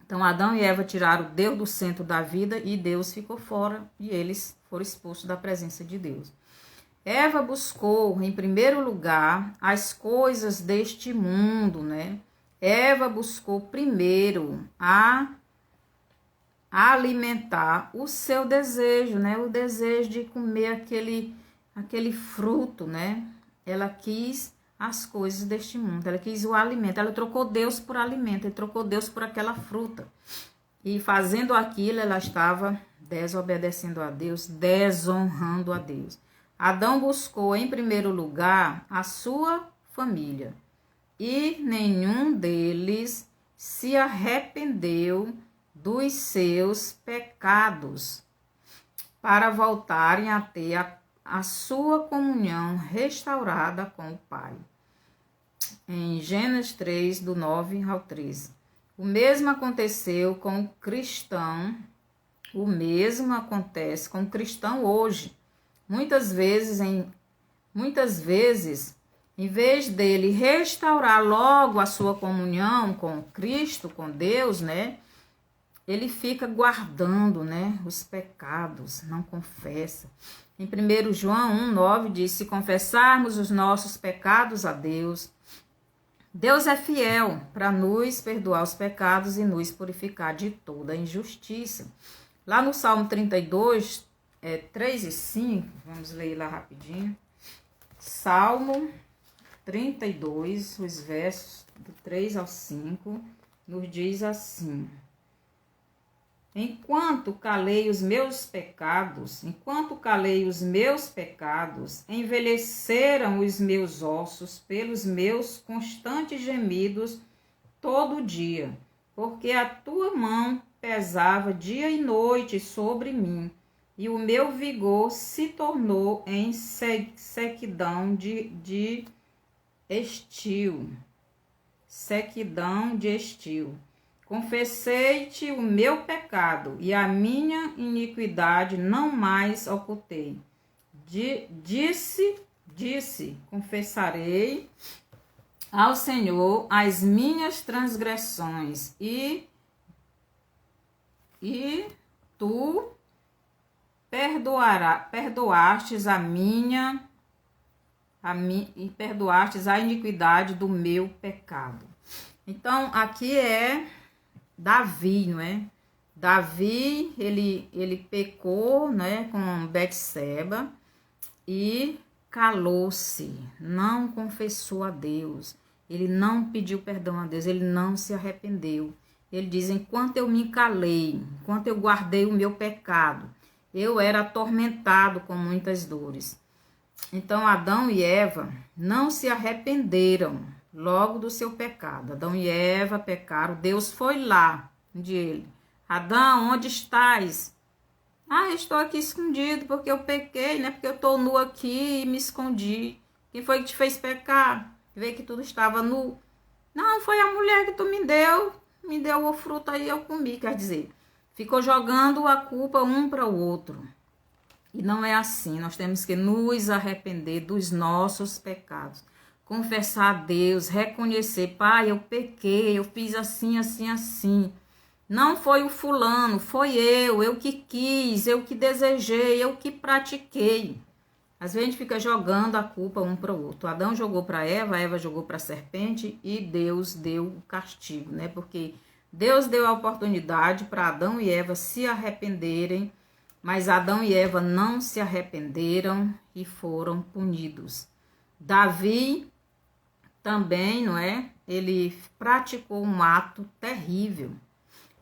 Então Adão e Eva tiraram Deus do centro da vida e Deus ficou fora e eles foram expulsos da presença de Deus. Eva buscou em primeiro lugar as coisas deste mundo, né? Eva buscou primeiro a alimentar o seu desejo, né? O desejo de comer aquele fruto, né? Ela quis as coisas deste mundo, ela quis o alimento, ela trocou Deus por alimento, ela trocou Deus por aquela fruta. E fazendo aquilo, ela estava desobedecendo a Deus, desonrando a Deus. Adão buscou em primeiro lugar a sua família e nenhum deles se arrependeu dos seus pecados para voltarem a ter a sua comunhão restaurada com o Pai. Em Gênesis 3, do 9 ao 13. O mesmo aconteceu com o cristão, o mesmo acontece com o cristão hoje. Muitas vezes, em vez dele restaurar logo a sua comunhão com Cristo, com Deus, né? Ele fica guardando, né, os pecados, não confessa. Em 1 João 1,9 diz: se confessarmos os nossos pecados a Deus, Deus é fiel para nos perdoar os pecados e nos purificar de toda injustiça. Lá no Salmo 32, 3 e 5, vamos ler lá rapidinho. Salmo 32, os versos do 3 ao 5, nos diz assim: enquanto calei os meus pecados, envelheceram os meus ossos pelos meus constantes gemidos todo dia, porque a tua mão pesava dia e noite sobre mim, e o meu vigor se tornou em sequidão de estio. Sequidão de estio. Confessei-te o meu pecado, e a minha iniquidade não mais ocultei. Disse, confessarei ao Senhor as minhas transgressões, e tu perdoastes e perdoastes a iniquidade do meu pecado. Então, aqui é Davi, não é? Davi, ele pecou, né, com Betseba e calou-se, não confessou a Deus, ele não pediu perdão a Deus, ele não se arrependeu. Ele diz: enquanto eu me calei, enquanto eu guardei o meu pecado, eu era atormentado com muitas dores. Então, Adão e Eva não se arrependeram logo do seu pecado. Adão e Eva pecaram. Deus foi lá de ele: Adão, onde estás? Estou aqui escondido porque eu pequei, né? Porque eu estou nu aqui e me escondi. Quem foi que te fez pecar? Vê que tudo estava nu. Não, foi a mulher que tu me deu o fruto aí, eu comi. Quer dizer, ficou jogando a culpa um para o outro. E não é assim. Nós temos que nos arrepender dos nossos pecados. Confessar a Deus, reconhecer: pai, eu pequei, eu fiz assim, assim, assim. Não foi o fulano, foi eu que quis, eu que desejei, eu que pratiquei. Às vezes a gente fica jogando a culpa um para o outro. Adão jogou para Eva, Eva jogou para a serpente e Deus deu o castigo, né? Porque Deus deu a oportunidade para Adão e Eva se arrependerem, mas Adão e Eva não se arrependeram e foram punidos. Davi também, não é? Ele praticou um ato terrível.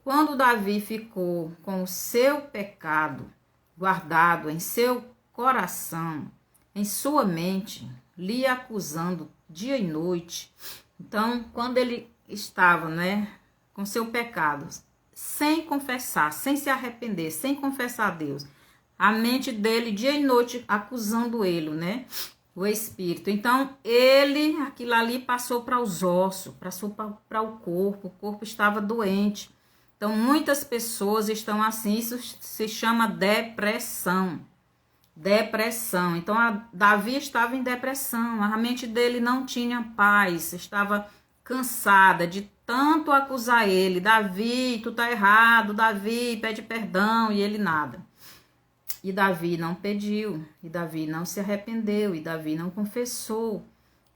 Quando Davi ficou com o seu pecado guardado em seu coração, em sua mente, lhe acusando dia e noite. Então, quando ele estava, né, com seu pecado, sem confessar, sem se arrepender, sem confessar a Deus, a mente dele dia e noite acusando ele, né? O espírito. Então, aquilo ali passou para os ossos, passou para o corpo estava doente. Então, muitas pessoas estão assim, isso se chama depressão. Depressão. Então, Davi estava em depressão, a mente dele não tinha paz, estava cansada de tanto acusar ele: Davi, tu tá errado, Davi, pede perdão, e ele nada. E Davi não pediu, e Davi não se arrependeu, e Davi não confessou.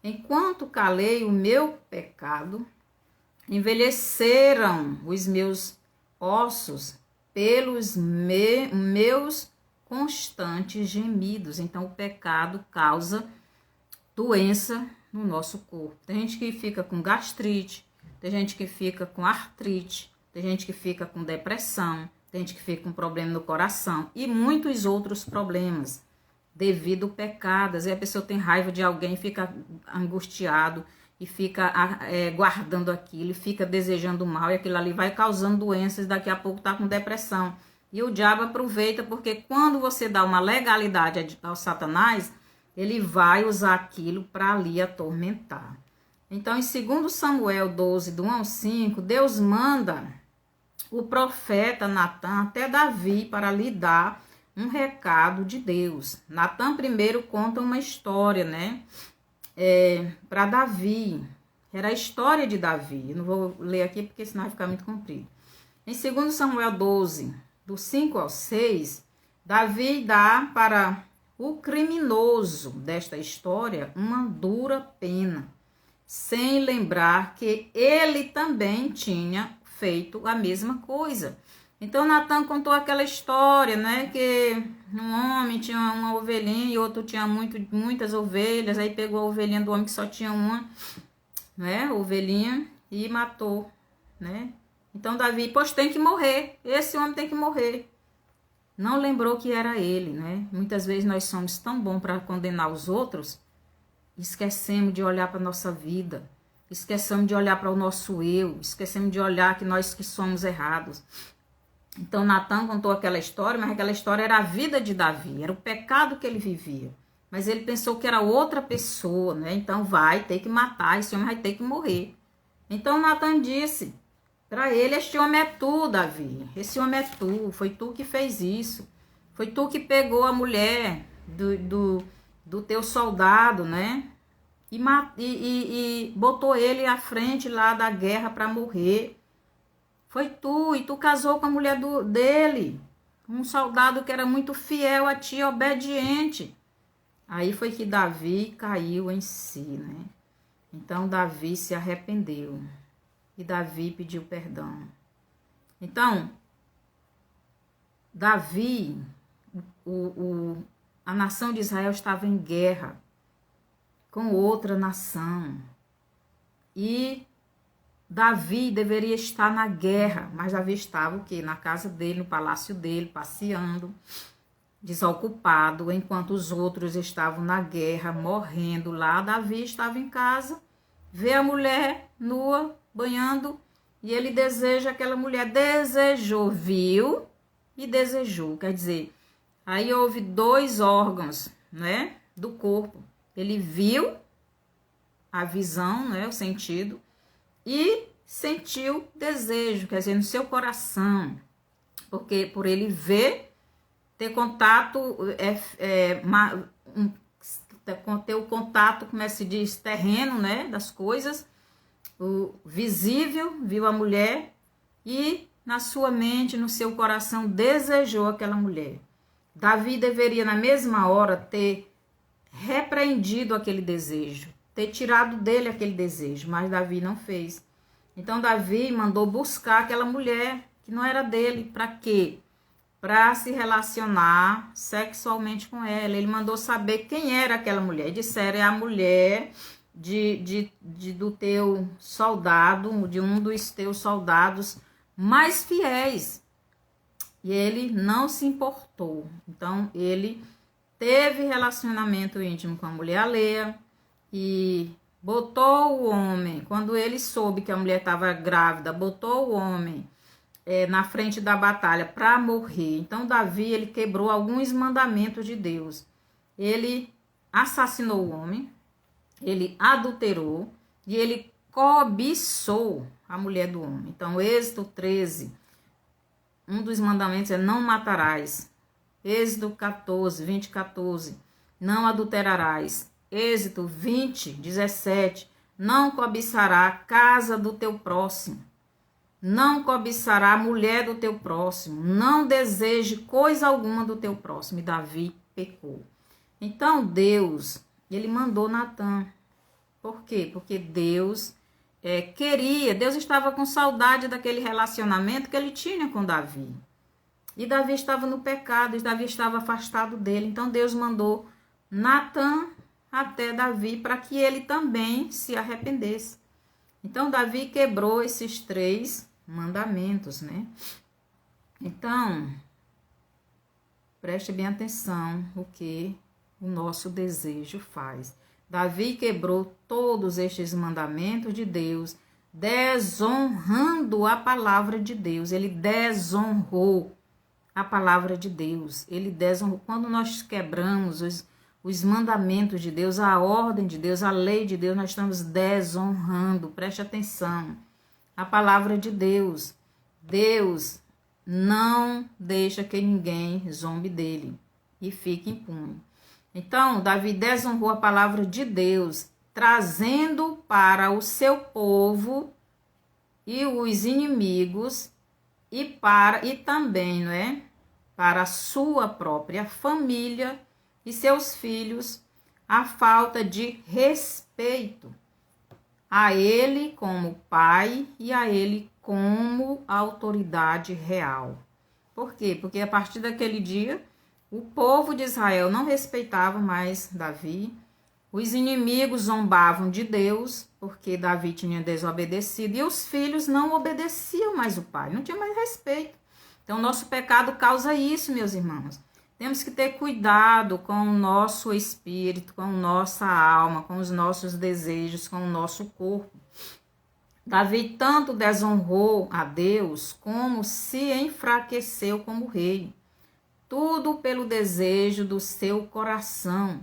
Enquanto calei o meu pecado, envelheceram os meus ossos pelos meus constantes gemidos. Então, o pecado causa doença no nosso corpo. Tem gente que fica com gastrite, tem gente que fica com artrite, tem gente que fica com depressão, tem gente que fica com problema no coração e muitos outros problemas devido ao pecado. Às vezes a pessoa tem raiva de alguém, fica angustiado e fica guardando aquilo, e fica desejando mal, e aquilo ali vai causando doenças, daqui a pouco tá com depressão. E o diabo aproveita, porque quando você dá uma legalidade ao Satanás, ele vai usar aquilo para lhe atormentar. Então, em 2 Samuel 12, do 1 ao 5, Deus manda o profeta Natan até Davi para lhe dar um recado de Deus. Natan primeiro conta uma história, né? Para Davi. Era a história de Davi. Eu não vou ler aqui porque senão vai ficar muito comprido. Em 2 Samuel 12, do 5 ao 6, Davi dá para o criminoso desta história uma dura pena, sem lembrar que ele também tinha feito a mesma coisa. Então Natan contou aquela história, né, que um homem tinha uma ovelhinha e outro tinha muitas ovelhas, aí pegou a ovelhinha do homem que só tinha uma, né, ovelhinha, e matou, né? Então Davi, pois tem que morrer, esse homem tem que morrer. Não lembrou que era ele, né? Muitas vezes nós somos tão bons para condenar os outros, esquecemos de olhar para a nossa vida, esquecemos de olhar para o nosso eu, esquecemos de olhar que nós que somos errados. Então Natan contou aquela história, mas aquela história era a vida de Davi, era o pecado que ele vivia. Mas ele pensou que era outra pessoa, né? Então vai ter que matar, esse homem vai ter que morrer. Então Natan disse para ele: este homem é tu, Davi, esse homem é tu, foi tu que fez isso. Foi tu que pegou a mulher do teu soldado, né? E botou ele à frente lá da guerra para morrer. Foi tu, e tu casou com a mulher dele, um soldado que era muito fiel a ti, obediente. Aí foi que Davi caiu em si, né? Então Davi se arrependeu e Davi pediu perdão. Então, Davi, a nação de Israel estava em guerra com outra nação. E Davi deveria estar na guerra, mas Davi estava o quê? Na casa dele, no palácio dele, passeando, desocupado, enquanto os outros estavam na guerra, morrendo lá. Davi estava em casa, vê a mulher nua, banhando, e ele deseja aquela mulher. Desejou, viu e desejou. Quer dizer, aí houve 2 órgãos, né, do corpo. Ele viu a visão, né, o sentido, e sentiu desejo, quer dizer, no seu coração, porque por ele ver, ter contato, ter o contato, como se diz, terreno, né, das coisas, o visível, viu a mulher e na sua mente, no seu coração, desejou aquela mulher. Davi deveria, na mesma hora, ter repreendido aquele desejo, ter tirado dele aquele desejo, mas Davi não fez. Então Davi mandou buscar aquela mulher que não era dele. Para quê? Para se relacionar sexualmente com ela. Ele mandou saber quem era aquela mulher. Disseram: é a mulher do teu soldado, de um dos teus soldados mais fiéis. E ele não se importou. Então ele teve relacionamento íntimo com a mulher alheia e botou o homem, quando ele soube que a mulher estava grávida, botou o homem na frente da batalha para morrer. Então Davi, ele quebrou alguns mandamentos de Deus. Ele assassinou o homem, ele adulterou e ele cobiçou a mulher do homem. Então Êxodo 13, um dos mandamentos é: não matarás. Êxodo 14, 20, 14, não adulterarás. Êxodo 20, 17, não cobiçará a casa do teu próximo. Não cobiçará a mulher do teu próximo. Não deseje coisa alguma do teu próximo. E Davi pecou. Então Deus, ele mandou Natan. Por quê? Porque Deus queria, Deus estava com saudade daquele relacionamento que ele tinha com Davi. E Davi estava no pecado, e Davi estava afastado dele. Então Deus mandou Natan até Davi para que ele também se arrependesse. Então Davi quebrou esses 3 mandamentos, né? Então, preste bem atenção o que o nosso desejo faz. Davi quebrou todos estes mandamentos de Deus, desonrando a palavra de Deus. Ele desonrou a palavra de Deus. Ele desonrou. Quando nós quebramos os mandamentos de Deus, a ordem de Deus, a lei de Deus, nós estamos desonrando. Preste atenção. A palavra de Deus. Deus não deixa que ninguém zombe dele e fique impune. Então, Davi desonrou a palavra de Deus, trazendo para o seu povo e os inimigos e também, não é, para a sua própria família e seus filhos a falta de respeito a ele como pai e a ele como autoridade real. Por quê? Porque a partir daquele dia, o povo de Israel não respeitava mais Davi, os inimigos zombavam de Deus, porque Davi tinha desobedecido, e os filhos não obedeciam mais o pai, não tinha mais respeito. Então, nosso pecado causa isso, meus irmãos. Temos que ter cuidado com o nosso espírito, com a nossa alma, com os nossos desejos, com o nosso corpo. Davi tanto desonrou a Deus, como se enfraqueceu como rei. Tudo pelo desejo do seu coração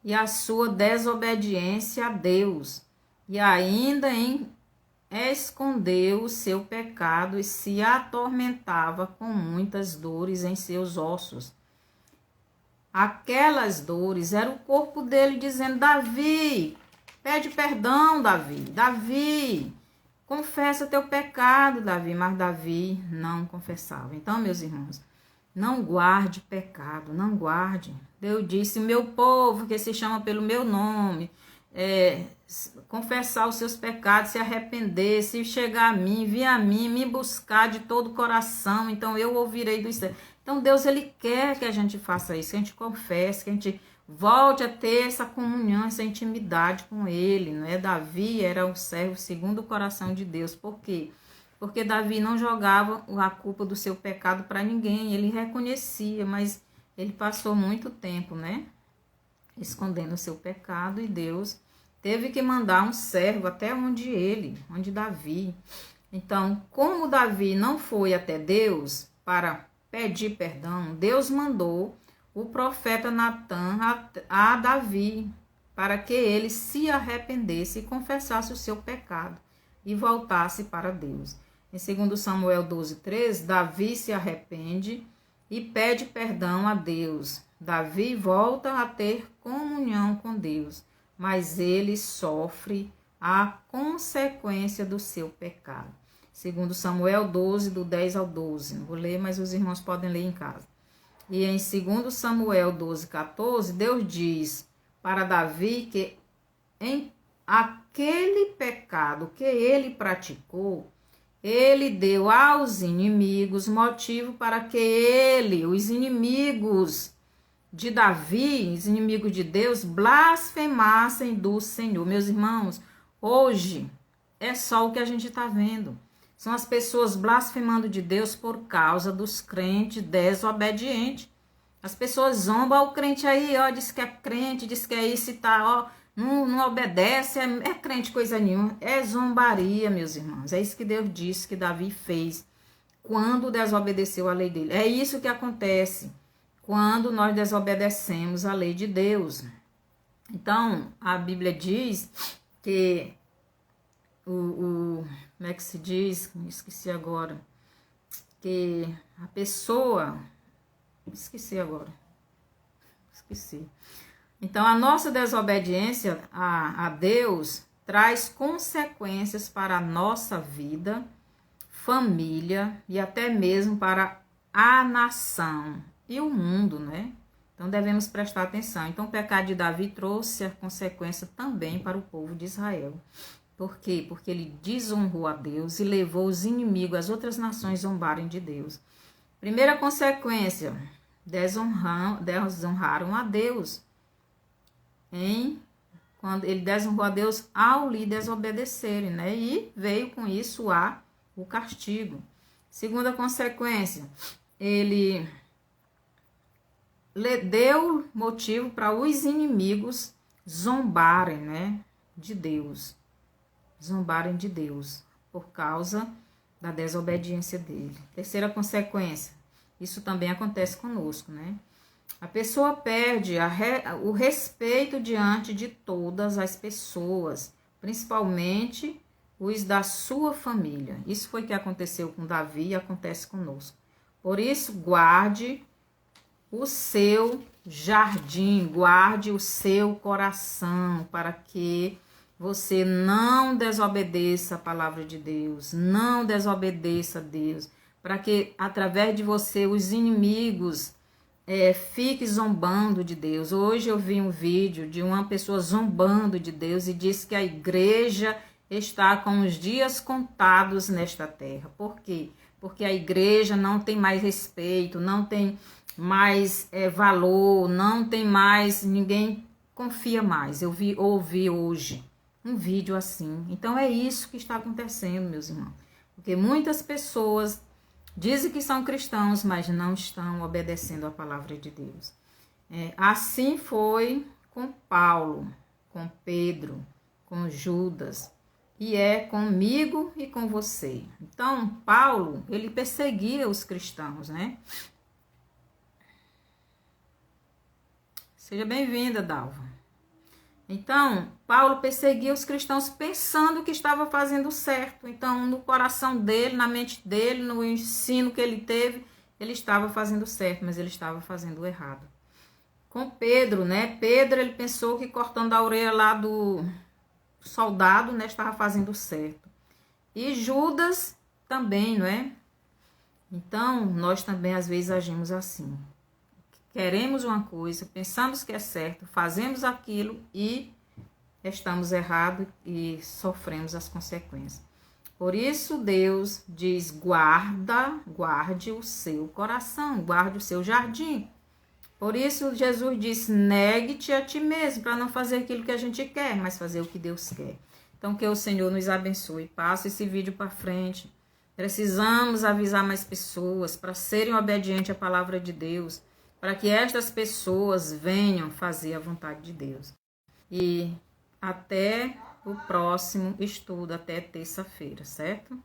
e a sua desobediência a Deus. E ainda escondeu o seu pecado e se atormentava com muitas dores em seus ossos. Aquelas dores era o corpo dele dizendo: Davi, pede perdão, Davi. Davi, confessa teu pecado, Davi. Mas Davi não confessava. Então, meus irmãos, não guarde pecado, não guarde. Deus disse: meu povo que se chama pelo meu nome, confessar os seus pecados, se arrepender, se chegar a mim, vir a mim, me buscar de todo o coração, então eu ouvirei do céu. Então Deus, ele quer que a gente faça isso, que a gente confesse, que a gente volte a ter essa comunhão, essa intimidade com ele, não é? Davi era o servo segundo o coração de Deus. Por quê? Porque Davi não jogava a culpa do seu pecado para ninguém, ele reconhecia, mas ele passou muito tempo, né, escondendo o seu pecado, e Deus teve que mandar um servo até onde Davi. Então, como Davi não foi até Deus para pedir perdão, Deus mandou o profeta Natan a Davi para que ele se arrependesse e confessasse o seu pecado e voltasse para Deus. Em 2 Samuel 12:3, Davi se arrepende e pede perdão a Deus. Davi volta a ter comunhão com Deus, mas ele sofre a consequência do seu pecado. 2 Samuel 12, do 10 ao 12. Não vou ler, mas os irmãos podem ler em casa. E em 2 Samuel 12:14, Deus diz para Davi que em aquele pecado que ele praticou, ele deu aos inimigos motivo para que os inimigos de Davi, os inimigos de Deus, blasfemassem do Senhor. Meus irmãos, hoje é só o que a gente está vendo. São as pessoas blasfemando de Deus por causa dos crentes desobedientes. As pessoas zombam o crente aí, ó, diz que é crente, diz que é isso e tá, ó, não obedece, é crente coisa nenhuma. É zombaria, meus irmãos. É isso que Deus disse que Davi fez quando desobedeceu a lei dele. É isso que acontece quando nós desobedecemos a lei de Deus. Então, a Bíblia diz que como é que se diz? Esqueci agora. Que a pessoa... Esqueci agora. Esqueci. Então, a nossa desobediência a Deus traz consequências para a nossa vida, família e até mesmo para a nação e o mundo, né? Então, devemos prestar atenção. Então, o pecado de Davi trouxe a consequência também para o povo de Israel. Por quê? Porque ele desonrou a Deus e levou os inimigos, as outras nações, zombarem de Deus. Primeira consequência, desonraram a Deus. Quando ele desonrou a Deus ao lhe desobedecerem, né? E veio com isso o castigo. Segunda consequência, ele deu motivo para os inimigos zombarem, né, de Deus. Zombarem de Deus por causa da desobediência dele. Terceira consequência, isso também acontece conosco, né? A pessoa perde o respeito diante de todas as pessoas, principalmente os da sua família. Isso foi o que aconteceu com Davi e acontece conosco. Por isso, guarde o seu jardim, guarde o seu coração, para que você não desobedeça a palavra de Deus, não desobedeça a Deus, para que através de você os inimigos fiquem zombando de Deus. Hoje eu vi um vídeo de uma pessoa zombando de Deus e disse que a igreja está com os dias contados nesta terra. Por quê? Porque a igreja não tem mais respeito, não tem mais valor, não tem mais, ninguém confia mais. Eu ouvi hoje um vídeo assim. Então é isso que está acontecendo, meus irmãos. Porque muitas pessoas dizem que são cristãos, mas não estão obedecendo a palavra de Deus. Assim foi com Paulo, com Pedro, com Judas, e é comigo e com você. Então, Paulo, ele perseguia os cristãos, né? Seja bem-vinda, Dalva. Então, Paulo perseguia os cristãos pensando que estava fazendo certo. Então, no coração dele, na mente dele, no ensino que ele teve, ele estava fazendo certo, mas ele estava fazendo o errado. Com Pedro, né? Pedro, ele pensou que cortando a orelha lá do soldado, né, estava fazendo certo. E Judas também, não é? Então, nós também às vezes agimos assim. Queremos uma coisa, pensamos que é certo, fazemos aquilo e estamos errados e sofremos as consequências. Por isso Deus diz: guarde o seu coração, guarde o seu jardim. Por isso Jesus disse: negue-te a ti mesmo, para não fazer aquilo que a gente quer, mas fazer o que Deus quer. Então que o Senhor nos abençoe. Passa esse vídeo para frente. Precisamos avisar mais pessoas para serem obedientes à palavra de Deus, para que estas pessoas venham fazer a vontade de Deus. E até o próximo estudo, até terça-feira, certo?